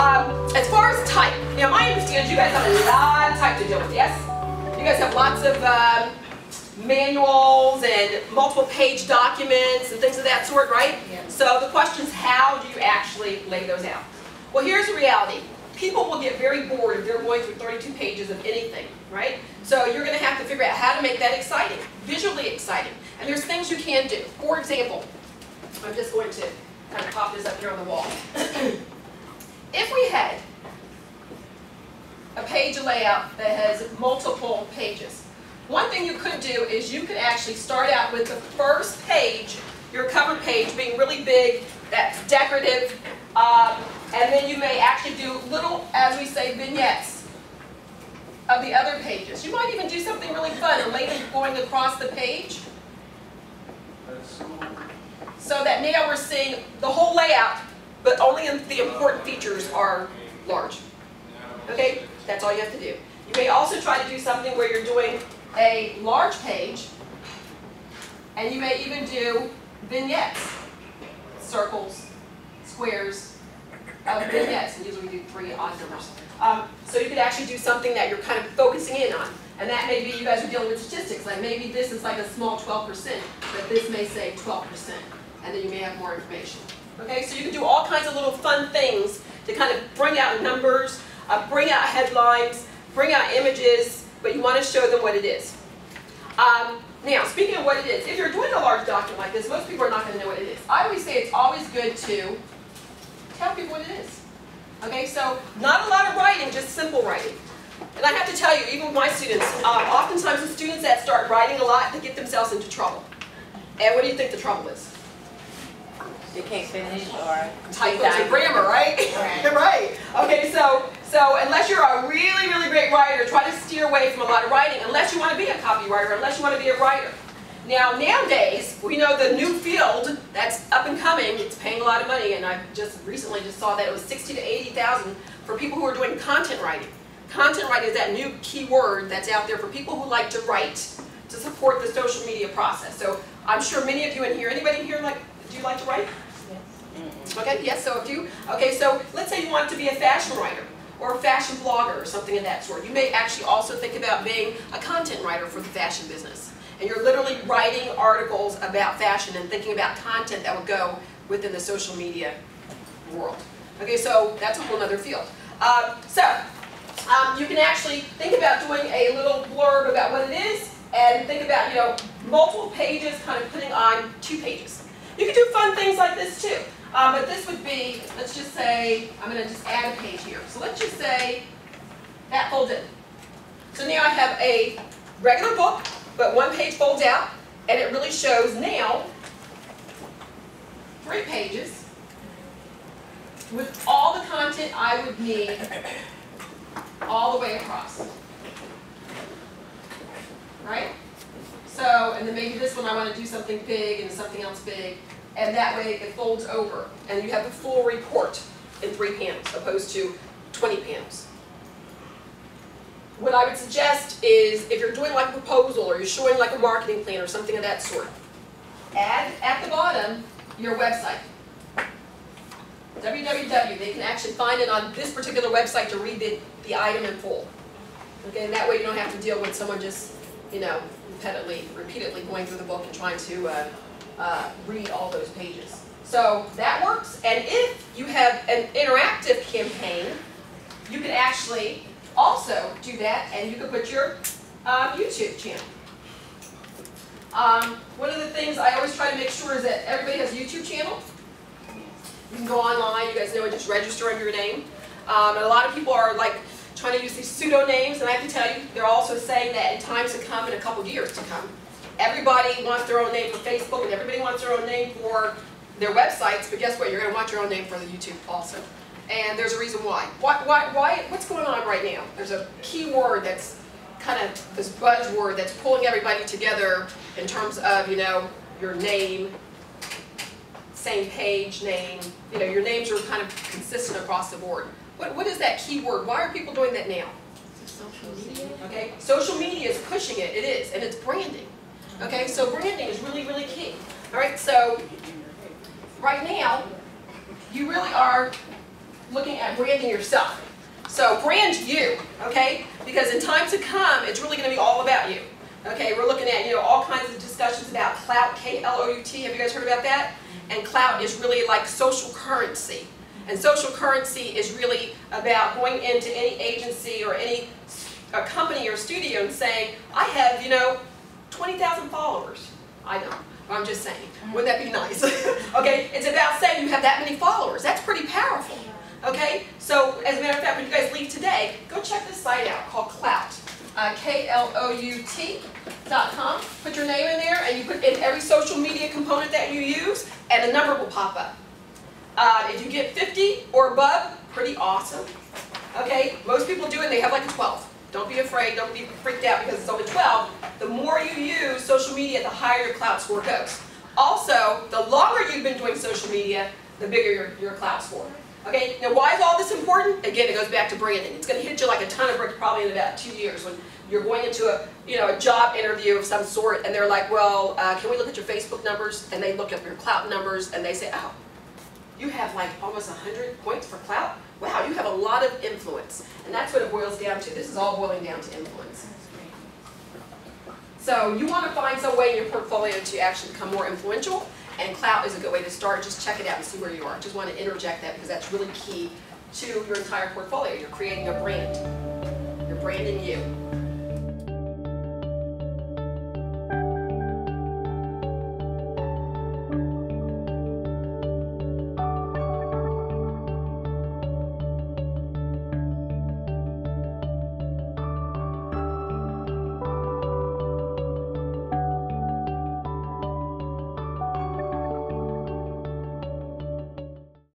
As far as type, my understanding is you guys have a lot of type to deal with, yes? You guys have lots of manuals and multiple page documents and things of that sort, right? Yeah. So the question is, how do you actually lay those out? Well, here's the reality. People will get very bored if they're going through 32 pages of anything, right? So you're going to have to figure out how to make that exciting, visually exciting. And there's things you can do. For example, I'm just going to kind of pop this up here on the wall. If we had a page layout that has multiple pages, one thing you could do is you could actually start out with the first page, your cover page being really big, that's decorative, and then you may actually do little, as we say, vignettes of the other pages. You might even do something really fun and lay them going across the page, so that now we're seeing the whole layout, but only the important features are large. Okay? That's all you have to do. You may also try to do something where you're doing a large page, and you may even do vignettes, circles, squares, vignettes, and usually we do 3 odd numbers. So you could actually do something that you're kind of focusing in on, and that may be you guys are dealing with statistics, like maybe this is like a small 12%, but this may say 12%, and then you may have more information. Okay, so you can do all kinds of little fun things to kind of bring out numbers, bring out headlines, bring out images, but you want to show them what it is. Now, speaking of what it is, if you're doing a large document like this, most people are not going to know what it is. I always say it's always good to tell people what it is. Okay, so not a lot of writing, just simple writing. And I have to tell you, even with my students, oftentimes the students that start writing a lot, they get themselves into trouble. And what do you think the trouble is? You can't finish or typos and grammar, right? Right. Right. Okay, so unless you're a really, really great writer, try to steer away from a lot of writing, unless you want to be a copywriter, unless you want to be a writer. Now, nowadays, we know the new field that's up and coming, it's paying a lot of money, and I just recently saw that it was $60,000 to $80,000 for people who are doing content writing. Content writing is that new key word that's out there for people who like to write to support the social media process. So I'm sure many of you in here, anybody in here do you like to write? Yes. Okay, yes, so if you, okay, so let's say you want to be a fashion writer or a fashion blogger or something of that sort. You may actually also think about being a content writer for the fashion business. And you're literally writing articles about fashion and thinking about content that would go within the social media world. Okay, so that's a whole other field. You can actually think about doing a little blurb about what it is and think about, multiple pages kind of putting on 2 pages. You can do fun things like this too. But this would be, let's just say, I'm going to just add a page here. So let's just say that folds in. So now I have a regular book, but 1 page folds out, and it really shows now 3 pages with all the content I would need all the way across. Right? So, and then maybe this one I want to do something big and something else big, and that way it folds over, and you have the full report in 3 panels, opposed to 20 panels. What I would suggest is, if you're doing like a proposal, or you're showing like a marketing plan, or something of that sort, add at the bottom your website. www, they can actually find it on this particular website to read the item in full. Okay, and that way you don't have to deal with someone just, repeatedly going through the book and trying to read all those pages. So that works, and if you have an interactive campaign, you can actually also do that, and you can put your YouTube channel. One of the things I always try to make sure is that everybody has a YouTube channel. You can go online, you guys know, and just register under your name. And a lot of people are trying to use these pseudo names, and I have to tell you, they're also saying that in times to come, in a couple years to come, everybody wants their own name for Facebook, and everybody wants their own name for their websites, but guess what? You're going to want your own name for the YouTube also. And there's a reason why. What's going on right now? There's a key word that's kind of this buzzword that's pulling everybody together in terms of, your name, same page name. Your names are kind of consistent across the board. What is that key word? Why are people doing that now? Social media. Okay, social media is pushing it. It is, and it's branding. Okay, so branding is really, really key. All right, so right now, you really are looking at branding yourself. So brand you, okay? Because in time to come, it's really going to be all about you. Okay, we're looking at, all kinds of discussions about clout, K-L-O-U-T. Have you guys heard about that? And clout is really like social currency. And social currency is really about going into any agency or any company or studio and saying, I have, 20,000 followers. I know, I'm just saying. Wouldn't that be nice? Okay, it's about saying you have that many followers. That's pretty powerful. Okay, so as a matter of fact, when you guys leave today, go check this site out called Clout. KLOUT.com. Put your name in there and you put in every social media component that you use and a number will pop up. If you get 50 or above, pretty awesome. Okay, most people do it and they have like a 12. Don't be afraid, don't be freaked out because it's only 12. The more you use social media, the higher your clout score goes. Also, the longer you've been doing social media, the bigger your clout score. Okay, now why is all this important? Again, it goes back to branding. It's going to hit you like a ton of bricks probably in about 2 years when you're going into a job interview of some sort and they're like, well, can we look at your Facebook numbers? And they look at your clout numbers and they say, oh, you have like almost 100 points for clout? Wow, you have a lot of influence. And that's what it boils down to. This is all boiling down to influence. So you want to find some way in your portfolio to actually become more influential. And clout is a good way to start. Just check it out and see where you are. Just want to interject that because that's really key to your entire portfolio. You're creating a brand. You're branding you.